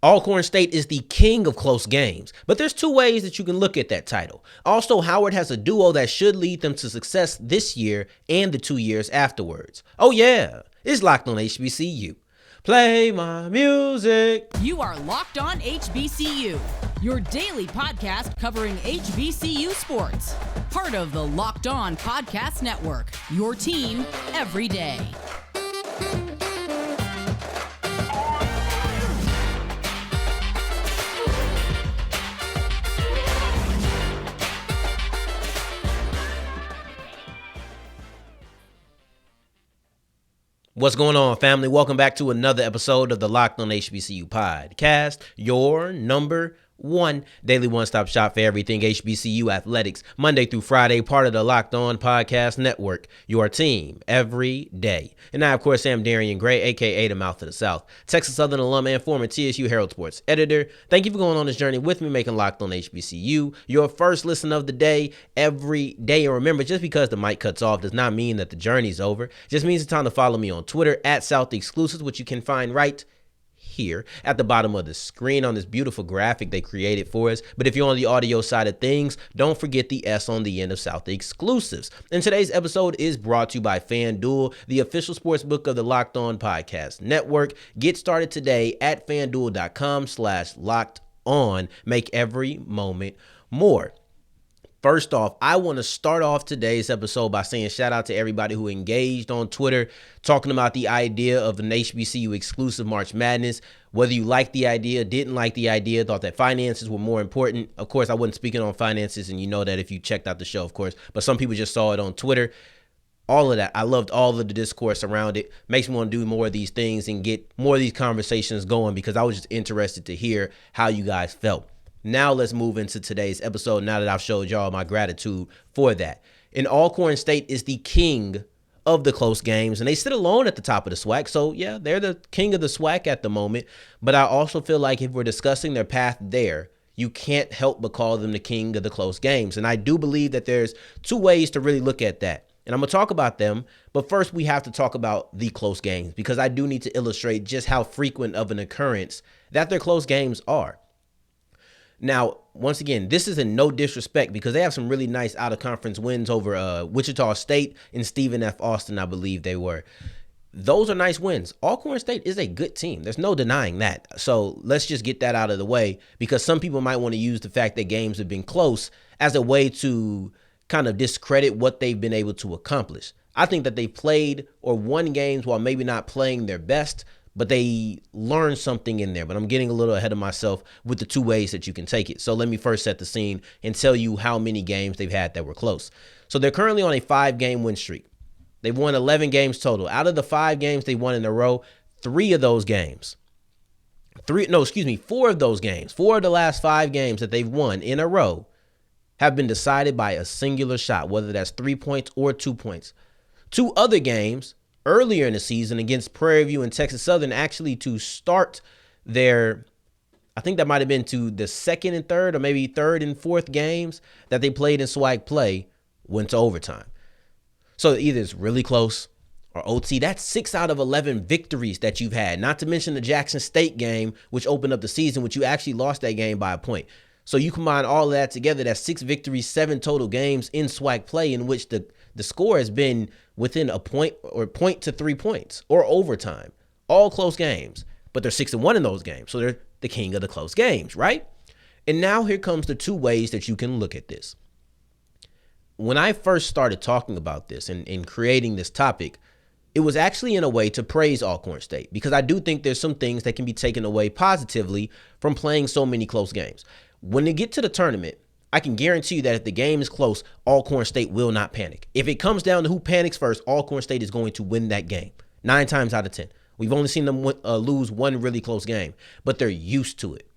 Alcorn State is the king of close games, but there's two ways that you can look at that title. Also, Howard has a duo that should lead them to success this year and the 2 years afterwards. Oh yeah, it's Locked On HBCU. Play my music. You are Locked On HBCU, your daily podcast covering HBCU sports. Part of the Locked On Podcast Network, your team every day. What's going on, family? Welcome back to another episode of the Locked On HBCU podcast, your number one daily one-stop shop for everything HBCU athletics, Monday through Friday, part of the Locked On Podcast Network, your team every day. And I, of course, am Darian Gray, a.k.a. the Mouth of the South, Texas Southern alum and former TSU Herald Sports editor. Thank you for going on this journey with me, making Locked On HBCU your first listen of the day every day. And remember, just because the mic cuts off does not mean that the journey's over. It just means it's time to follow me on Twitter at South Exclusives, which you can find right here at the bottom of the screen on this beautiful graphic they created for us. But if you're on the audio side of things, don't forget the S on the end of South Exclusives. And today's episode is brought to you by FanDuel, the official sports book of the Locked On Podcast Network. Get started today at FanDuel.com/LockedOn. Make every moment more. First off, I want to start off today's episode by saying shout out to everybody who engaged on Twitter, talking about the idea of an HBCU exclusive March Madness. Whether you liked the idea, didn't like the idea, thought that finances were more important. Of course, I wasn't speaking on finances, and you know that if you checked out the show, of course. But some people just saw it on Twitter. All of that. I loved all of the discourse around it. Makes me want to do more of these things and get more of these conversations going because I was just interested to hear how you guys felt. Now let's move into today's episode now that I've showed y'all my gratitude for that. And Alcorn State is the king of the close games, and they sit alone at the top of the SWAC. So, yeah, they're the king of the SWAC at the moment. But I also feel like if we're discussing their path there, you can't help but call them the king of the close games. And I do believe that there's two ways to really look at that. And I'm going to talk about them. But first, we have to talk about the close games because I do need to illustrate just how frequent of an occurrence that their close games are. Now, once again, this is in no disrespect because they have some really nice out-of-conference wins over Wichita State and Stephen F. Austin, I believe they were. Those are nice wins. Alcorn State is a good team. There's no denying that. So let's just get that out of the way because some people might want to use the fact that games have been close as a way to kind of discredit what they've been able to accomplish. I think that they played or won games while maybe not playing their best, but they learned something in there. But I'm getting a little ahead of myself with the two ways that you can take it. So let me first set the scene and tell you how many games they've had that were close. So they're currently on a 5-game win streak. They've won 11 games total. Out of the 5 games they won in a row, 4 of those games, 4 of the last 5 games that they've won in a row have been decided by a singular shot, whether that's 3 points or 2 points. 2 other games earlier in the season against Prairie View and Texas Southern, actually to start their, I think that might have been to the second and third or maybe third and fourth games that they played in SWAC play, went to overtime. So either it's really close or OT. That's 6 out of 11 victories that you've had, not to mention the Jackson State game, which opened up the season, which you actually lost that game by a point. So you combine all of that together, that's 6 victories, 7 total games in SWAC play in which the score has been within a point or point to 3 points or overtime. All close games, but they're 6-1 in those games. So they're the king of the close games, right? And now here comes the two ways that you can look at this. When I first started talking about this and creating this topic, it was actually in a way to praise Alcorn State because I do think there's some things that can be taken away positively from playing so many close games. When they get to the tournament, I can guarantee you that if the game is close, Alcorn State will not panic. If it comes down to who panics first, Alcorn State is going to win that game 9 times out of 10. We've only seen them lose one really close game, but they're used to it.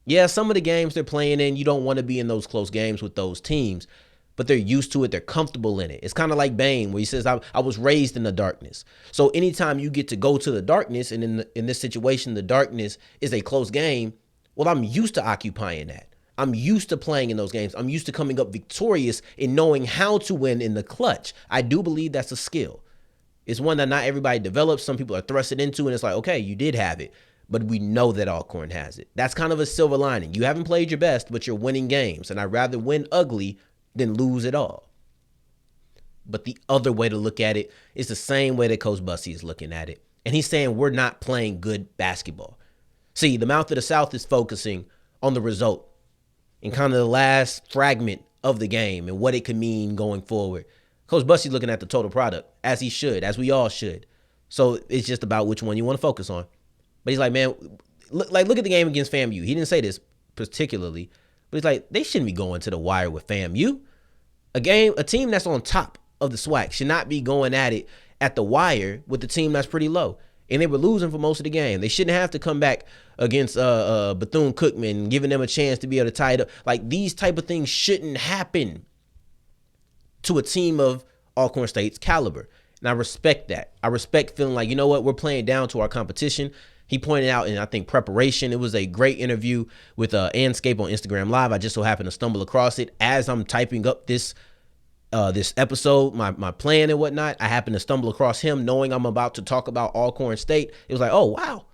Yeah, some of the games they're playing in, you don't want to be in those close games with those teams, but they're used to it. They're comfortable in it. It's kind of like Bane, where he says, I was raised in the darkness. So anytime you get to go to the darkness, and in this situation, the darkness is a close game, well, I'm used to occupying that. I'm used to playing in those games. I'm used to coming up victorious in knowing how to win in the clutch. I do believe that's a skill. It's one that not everybody develops. Some people are thrusted into, and it's like, okay, you did have it. but we know that Alcorn has it. That's kind of a silver lining. You haven't played your best, but you're winning games, and I'd rather win ugly than lose it all. But the other way to look at it is the same way that Coach Bussie is looking at it. And he's saying we're not playing good basketball. See, the Mouth of the South is focusing on the result and kind of the last fragment of the game and what it could mean going forward. Coach Bussie's looking at the total product, as he should, as we all should. So it's just about which one you want to focus on. But he's like, man, look at the game against FAMU. He didn't say this particularly, but he's like, they shouldn't be going to the wire with FAMU. A team that's on top of the SWAC should not be going at it at the wire with the team that's pretty low. And they were losing for most of the game. They shouldn't have to come back against Bethune-Cookman, giving them a chance to be able to tie it up. Like, these type of things shouldn't happen to a team of Alcorn State's caliber. And I respect that. I respect feeling like, you know what, we're playing down to our competition. He pointed out in, I think, preparation, it was a great interview with Anscape on Instagram Live. I just so happened to stumble across it as I'm typing up this episode, my plan and whatnot. I happened to stumble across him knowing I'm about to talk about Alcorn State. It was like, oh, wow.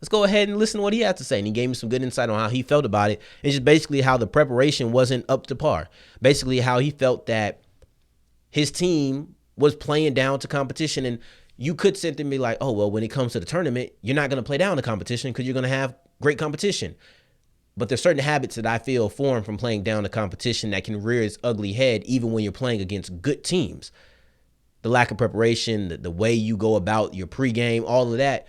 Let's go ahead and listen to what he had to say. And he gave me some good insight on how he felt about it. It's just basically how the preparation wasn't up to par. Basically how he felt that his team was playing down to competition. And you could sit there and be like, oh, well, when it comes to the tournament, you're not going to play down to competition because you're going to have great competition. But there's certain habits that I feel form from playing down to competition that can rear its ugly head even when you're playing against good teams. The lack of preparation, the way you go about your pregame, all of that,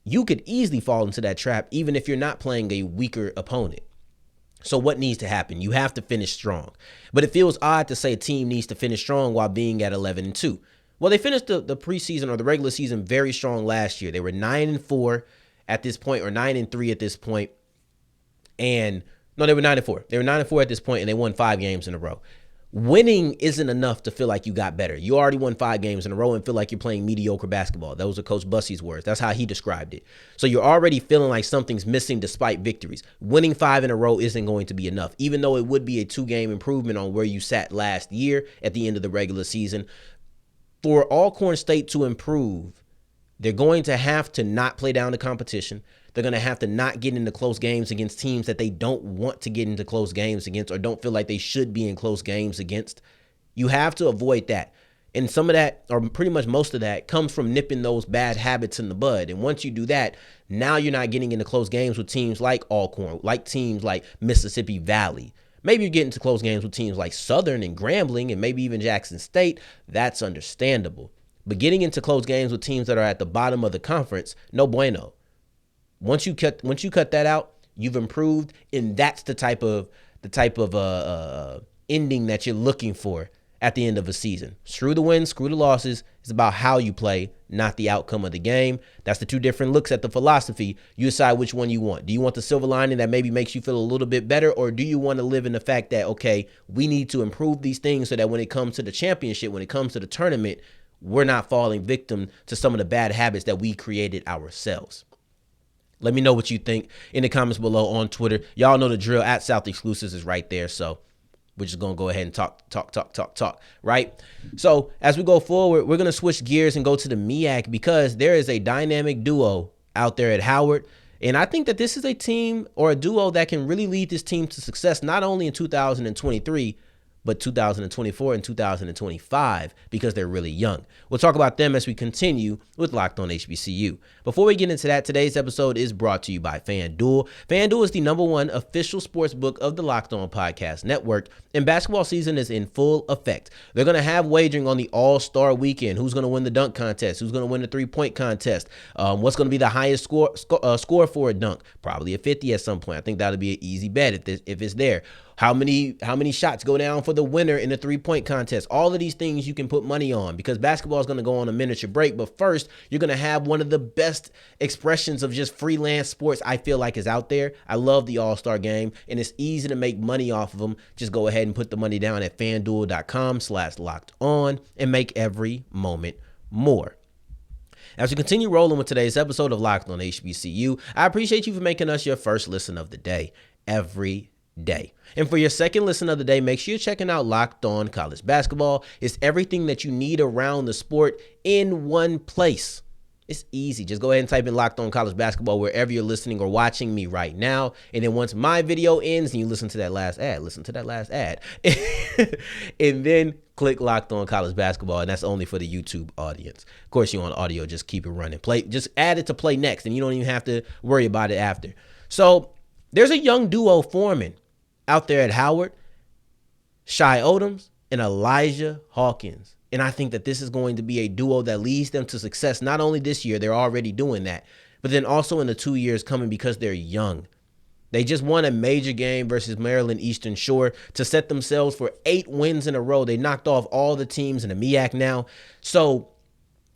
you could easily fall into that trap even if you're not playing a weaker opponent. So what needs to happen? You have to finish strong. But it feels odd to say a team needs to finish strong while being at 11-2. Well, they finished the preseason or the regular season very strong last year. They were 9-4 at this point, or 9-3 at this point. And no, they were 9-4. They were 9-4 at this point, and they won 5 games in a row. Winning isn't enough to feel like you got better. You already won 5 games in a row and feel like you're playing mediocre basketball. Those are Coach Bussie's words. That's how he described it. So you're already feeling like something's missing despite victories. Winning 5 in a row isn't going to be enough, even though it would be a 2-game improvement on where you sat last year at the end of the regular season. For Alcorn State to improve, they're going to have to not play down the competition. They're going to have to not get into close games against teams that they don't want to get into close games against or don't feel like they should be in close games against. You have to avoid that. And some of that, or pretty much most of that, comes from nipping those bad habits in the bud. And once you do that, now you're not getting into close games with teams like Alcorn, like teams like Mississippi Valley. Maybe you're getting to close games with teams like Southern and Grambling and maybe even Jackson State. That's understandable. But getting into close games with teams that are at the bottom of the conference, no bueno. Once you cut that out, you've improved, and that's the type of ending that you're looking for at the end of a season. Screw the wins, screw the losses. It's about how you play, not the outcome of the game. That's the 2 different looks at the philosophy. You decide which one you want. Do you want the silver lining that maybe makes you feel a little bit better, or do you want to live in the fact that, okay, we need to improve these things so that when it comes to the championship, when it comes to the tournament, we're not falling victim to some of the bad habits that we created ourselves. Let me know what you think in the comments below on Twitter. Y'all know the drill. At South Exclusives is right there. So we're just going to go ahead and talk, right? So as we go forward, we're going to switch gears and go to the MEAC because there is a dynamic duo out there at Howard. And I think that this is a team or a duo that can really lead this team to success, not only in 2023, but 2024 and 2025 because they're really young. We'll talk about them as we continue with Locked On HBCU. Before we get into that, today's episode is brought to you by FanDuel. FanDuel is the #1 official sports book of the Locked On Podcast Network, and basketball season is in full effect. They're going to have wagering on the All-Star Weekend. Who's going to win the dunk contest? Who's going to win the three-point contest? What's going to be the highest score for a dunk? Probably a 50 at some point. I think that'll be an easy bet if it's there. How many shots go down for the winner in the three-point contest? All of these things you can put money on because basketball is going to go on a miniature break. But first, you're going to have one of the best expressions of just freelance sports I feel like is out there. I love the All-Star game, and it's easy to make money off of them. Just go ahead and put the money down at FanDuel.com/lockedon and make every moment more. As we continue rolling with today's episode of Locked On HBCU, I appreciate you for making us your first listen of the day every day. And for your second listen of the day, make sure you're checking out Locked On College Basketball. It's everything that you need around the sport in one place. It's easy. Just go ahead and type in Locked On College Basketball wherever you're listening or watching me right now. And then once my video ends and you listen to that last ad, and then click Locked On College Basketball. And that's only for the YouTube audience. Of course, you're on audio. Just keep it running. Just add it to play next, and you don't even have to worry about it after. So there's a young duo forming out there at Howard, Shai Odom and Elijah Hawkins. And I think that this is going to be a duo that leads them to success, not only this year, they're already doing that, but then also in the 2 years coming because they're young. They just won a major game versus Maryland Eastern Shore to set themselves for 8 wins in a row. They knocked off all the teams in the MEAC now. So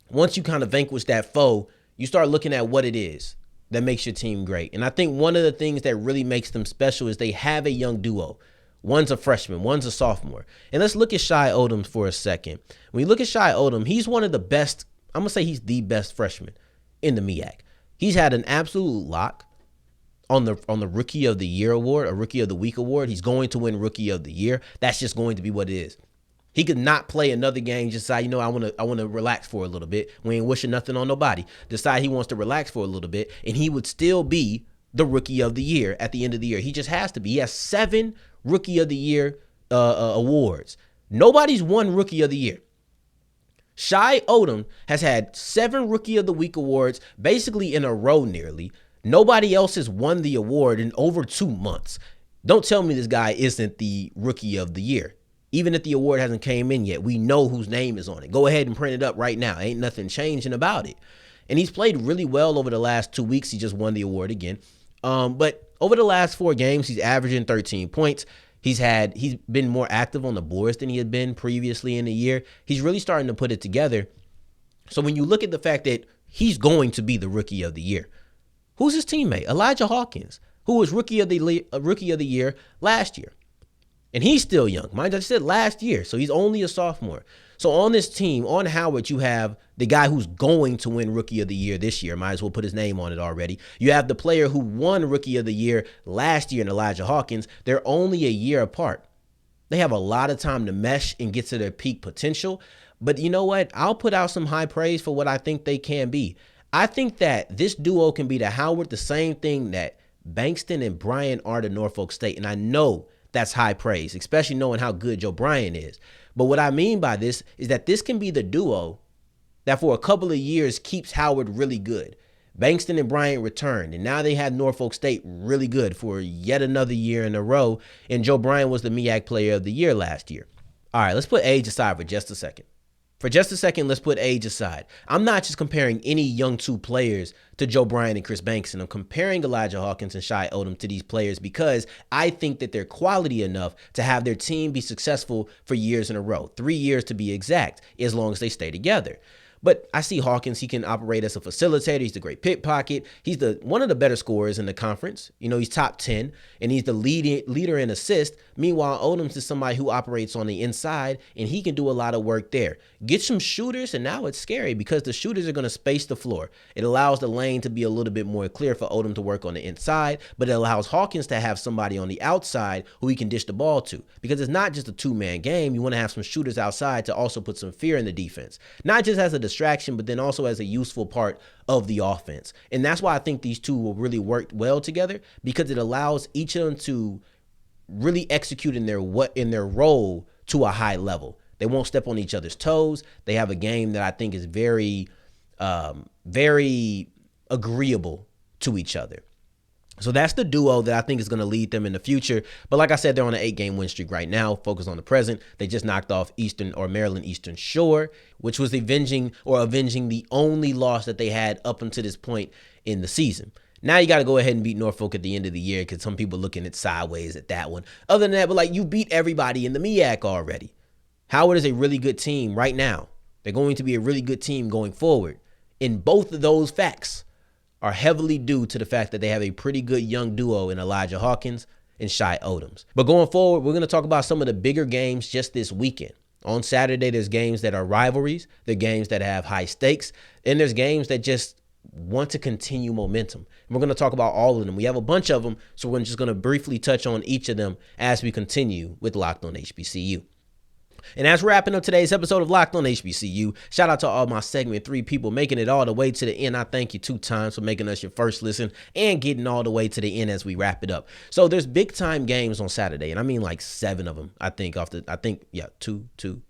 once you kind of vanquish that foe, you start looking at what it is that makes your team great. And I think one of the things that really makes them special is they have a young duo. One's a freshman, one's a sophomore. And let's look at Shai Odom for a second. When you look at Shai Odom, he's one of the best, I'm going to say he's the best freshman in the MEAC. He's had an absolute lock on the Rookie of the Year award, a Rookie of the Week award. He's going to win Rookie of the Year. That's just going to be what it is. He could not play another game, just decide, I want to relax for a little bit. We ain't wishing nothing on nobody. Decide he wants to relax for a little bit, and he would still be the Rookie of the Year at the end of the year. He just has to be. He has 7 Rookie of the Year awards. Nobody's won Rookie of the Year. Shai Odom has had 7 Rookie of the Week awards basically in a row nearly. Nobody else has won the award in over 2 months. Don't tell me this guy isn't the Rookie of the Year. Even if the award hasn't came in yet, we know whose name is on it. Go ahead and print it up right now. Ain't nothing changing about it. And he's played really well over the last 2 weeks. He just won the award again. But over the last 4 games, he's averaging 13 points. He's been more active on the boards than he had been previously in the year. He's really starting to put it together. So when you look at the fact that he's going to be the Rookie of the Year, who's his teammate? Elijah Hawkins, who was Rookie of the Year last year. And he's still young. Mind you, I said last year, so he's only a sophomore. So on this team, on Howard, you have the guy who's going to win Rookie of the Year this year. Might as well put his name on it already. You have the player who won Rookie of the Year last year in Elijah Hawkins. They're only a year apart. They have a lot of time to mesh and get to their peak potential. But you know what? I'll put out some high praise for what I think they can be. I think that this duo can be to Howard the same thing that Bankston and Bryant are to Norfolk State. And I know that's high praise, especially knowing how good Joe Bryant is. But what I mean by this is that this can be the duo that for a couple of years keeps Howard really good. Bankston and Bryant returned, and now they have Norfolk State really good for yet another year in a row, and Joe Bryant was the MEAC Player of the Year last year. All right, let's put age aside for just a second. Let's put age aside. I'm not just comparing any young 2 players to Joe Bryant and Chris Bankston. I'm comparing Elijah Hawkins and Shai Odom to these players because I think that they're quality enough to have their team be successful for years in a row. 3 years to be exact, as long as they stay together. But I see Hawkins, he can operate as a facilitator. He's a great pickpocket. He's one of the better scorers in the conference. He's top 10, and he's the leader in assists. Meanwhile, Odom is somebody who operates on the inside, and he can do a lot of work there. Get some shooters, and now it's scary because the shooters are going to space the floor. It allows the lane to be a little bit more clear for Odom to work on the inside, but it allows Hawkins to have somebody on the outside who he can dish the ball to, because it's not just a 2-man game. You want to have some shooters outside to also put some fear in the defense, not just as a distraction, but then also as a useful part of the offense. And that's why I think these two will really work well together, because it allows each of them to really execute in their role to a high level. They won't step on each other's toes. They have a game that I think is very, very agreeable to each other. So that's the duo that I think is going to lead them in the future. But like I said, they're on an 8-game win streak right now, focused on the present. They just knocked off Maryland Eastern Shore, which was avenging the only loss that they had up until this point in the season. Now you got to go ahead and beat Norfolk at the end of the year, because some people looking at sideways at that one. Other than that, but you beat everybody in the MEAC already. Howard is a really good team right now. They're going to be a really good team going forward. And both of those facts are heavily due to the fact that they have a pretty good young duo in Elijah Hawkins and Shai Odom. But going forward, we're going to talk about some of the bigger games just this weekend. On Saturday, there's games that are rivalries. There are games that have high stakes. And there's games that just want to continue momentum. And we're going to talk about all of them. We have a bunch of them, so we're just going to briefly touch on each of them as we continue with Locked On HBCU. And that's wrapping up today's episode of Locked on HBCU. Shout out to all my segment 3 people making it all the way to the end. I thank you 2 times for making us your first listen and getting all the way to the end as we wrap it up. So there's big time games on Saturday, and I mean like 7 of them. I think two,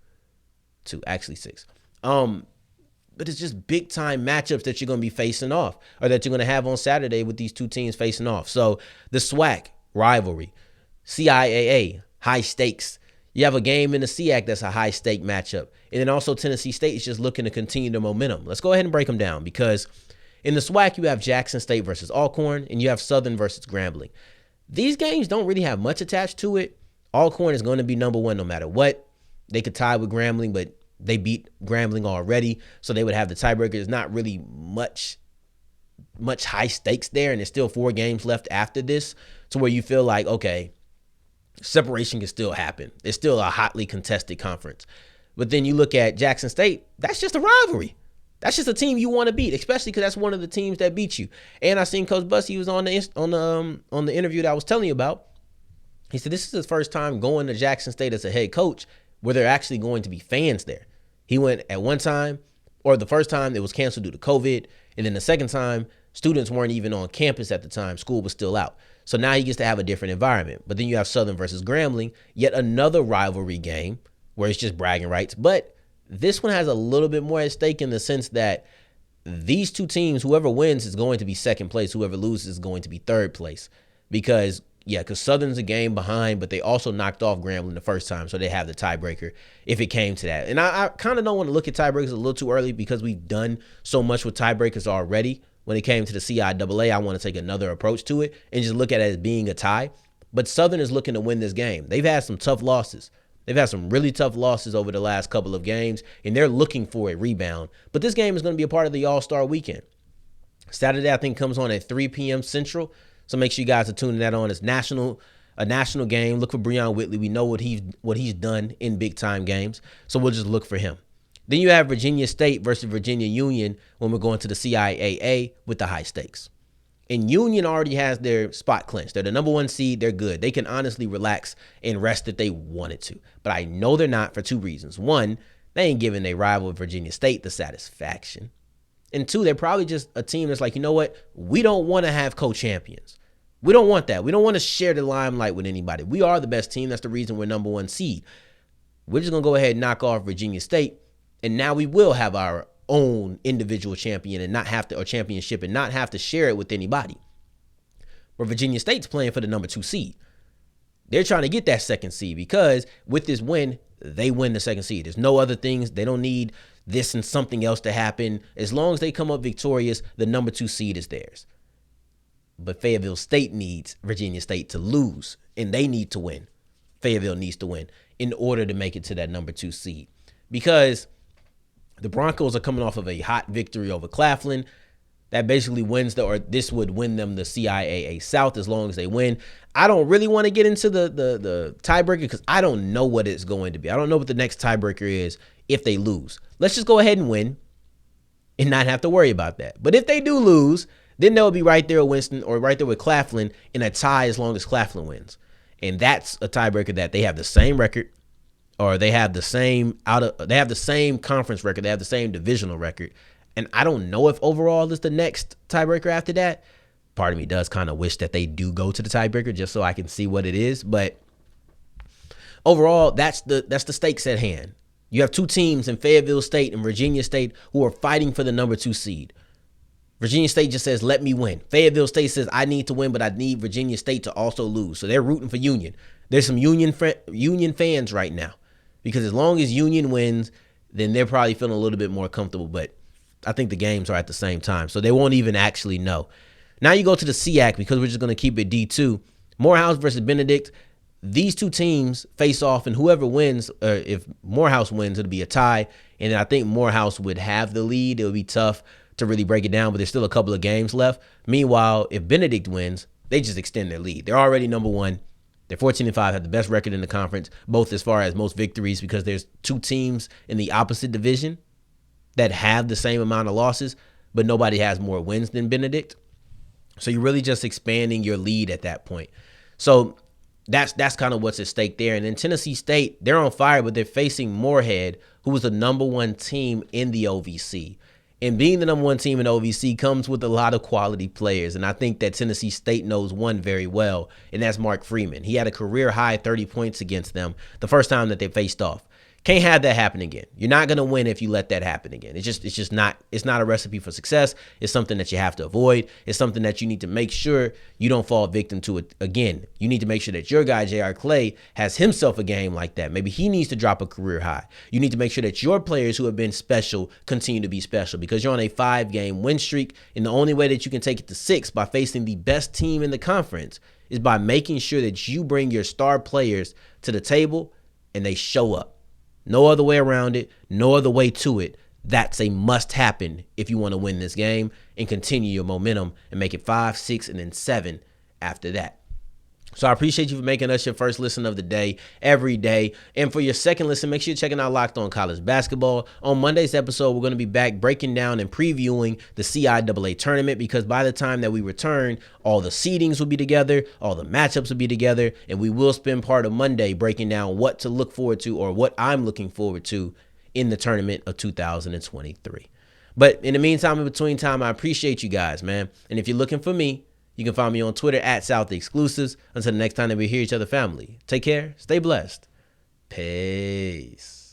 actually 6. But it's just big time matchups that you're going to be facing off, or that you're going to have on Saturday with these 2 teams facing off. So the SWAC rivalry, CIAA, high stakes. You have a game in the SEAC that's a high-stake matchup. And then also Tennessee State is just looking to continue the momentum. Let's go ahead and break them down, because in the SWAC, you have Jackson State versus Alcorn, and you have Southern versus Grambling. These games don't really have much attached to it. Alcorn is going to be number 1 no matter what. They could tie with Grambling, but they beat Grambling already, so they would have the tiebreaker. There's not really much high stakes there, and there's still 4 games left after this, to where you feel like, okay, separation can still happen. It's still a hotly contested conference. But then you look at Jackson State, that's just a rivalry. That's just a team you want to beat, especially because that's one of the teams that beat you. And I seen Coach Bussie was on the interview that I was telling you about. He said this is his first time going to Jackson State as a head coach where there are actually going to be fans there. He went at one time, or the first time it was canceled due to COVID, and then the second time students weren't even on campus at the time. School was still out. So now he gets to have a different environment. But then you have Southern versus Grambling, yet another rivalry game where it's just bragging rights. But this one has a little bit more at stake in the sense that these 2 teams, whoever wins is going to be second place. Whoever loses is going to be third place. Because Southern's a game behind, but they also knocked off Grambling the first time, so they have the tiebreaker if it came to that. And I kind of don't want to look at tiebreakers a little too early, because we've done so much with tiebreakers already. When it came to the CIAA, I want to take another approach to it and just look at it as being a tie. But Southern is looking to win this game. They've had some tough losses. They've had some really tough losses over the last couple of games, and they're looking for a rebound. But this game is going to be a part of the All-Star weekend. Saturday, I think, comes on at 3 p.m. Central. So make sure you guys are tuning that on. It's a national game. Look for Breon Whitley. We know what he's done in big-time games, so we'll just look for him. Then you have Virginia State versus Virginia Union when we're going to the CIAA with the high stakes. And Union already has their spot clinched. They're the number 1 seed. They're good. They can honestly relax and rest if they wanted to. But I know they're not, for 2 reasons. 1, they ain't giving their rival Virginia State the satisfaction. And 2, they're probably just a team that's like, you know what? We don't want to have co-champions. We don't want that. We don't want to share the limelight with anybody. We are the best team. That's the reason we're number 1 seed. We're just going to go ahead and knock off Virginia State. And now we will have our own individual champion and not have to, or championship, and not have to share it with anybody. But Virginia State's playing for the number 2 seed. They're trying to get that 2nd seed, because with this win, they win the 2nd seed. There's no other things. They don't need this and something else to happen. As long as they come up victorious, the number 2 seed is theirs. But Fayetteville State needs Virginia State to lose, and they need to win. Fayetteville needs to win in order to make it to that number 2 seed, because the Broncos are coming off of a hot victory over Claflin. That basically this would win them the CIAA South as long as they win. I don't really want to get into the tiebreaker, because I don't know what it's going to be. I don't know what the next tiebreaker is if they lose. Let's just go ahead and win and not have to worry about that. But if they do lose, then they'll be right there with Winston, or right there with Claflin, in a tie as long as Claflin wins. And that's a tiebreaker that they have the same record, or they have the same conference record, they have the same divisional record. And I don't know if overall is the next tiebreaker after that. Part of me does kind of wish that they do go to the tiebreaker just so I can see what it is. But overall, that's the stakes at hand. You have 2 teams in Fayetteville State and Virginia State who are fighting for the number 2 seed. Virginia State just says, let me win. Fayetteville State says, I need to win, but I need Virginia State to also lose. So they're rooting for Union. There's some Union fans right now, because as long as Union wins, then they're probably feeling a little bit more comfortable. But I think the games are at the same time, so they won't even actually know. Now you go to the SEAC, because we're just going to keep it D2. Morehouse versus Benedict. These 2 teams face off, and whoever wins, if Morehouse wins, it'll be a tie. And I think Morehouse would have the lead. It would be tough to really break it down, but there's still a couple of games left. Meanwhile, if Benedict wins, they just extend their lead. They're already number 1. They're 14-5, have the best record in the conference, both as far as most victories, because there's 2 teams in the opposite division that have the same amount of losses, but nobody has more wins than Benedict. So you're really just expanding your lead at that point. So that's kind of what's at stake there. And in Tennessee State, they're on fire, but they're facing Morehead, who was the number one team in the OVC. And being the number one team in OVC comes with a lot of quality players. And I think that Tennessee State knows one very well, and that's Mark Freeman. He had a career high 30 points against them the first time that they faced off. Can't have that happen again. You're not going to win if you let that happen again. It's just not a recipe for success. It's something that you have to avoid. It's something that you need to make sure you don't fall victim to it again. You need to make sure that your guy, J.R. Clay, has himself a game like that. Maybe he needs to drop a career high. You need to make sure that your players who have been special continue to be special, because you're on a 5-game win streak, and the only way that you can take it to 6 by facing the best team in the conference is by making sure that you bring your star players to the table and they show up. No other way around it. No other way to it. That's a must happen if you want to win this game and continue your momentum and make it 5, 6, and then 7 after that. So I appreciate you for making us your first listen of the day every day. And for your second listen, make sure you're checking out Locked On College Basketball. On Monday's episode, we're going to be back breaking down and previewing the CIAA tournament, because by the time that we return, all the seedings will be together, all the matchups will be together, and we will spend part of Monday breaking down what to look forward to, or what I'm looking forward to in the tournament of 2023. But in the meantime, in between time, I appreciate you guys, man. And if you're looking for me, you can find me on Twitter at South Exclusives. Until the next time that we hear each other, family, take care, stay blessed. Peace.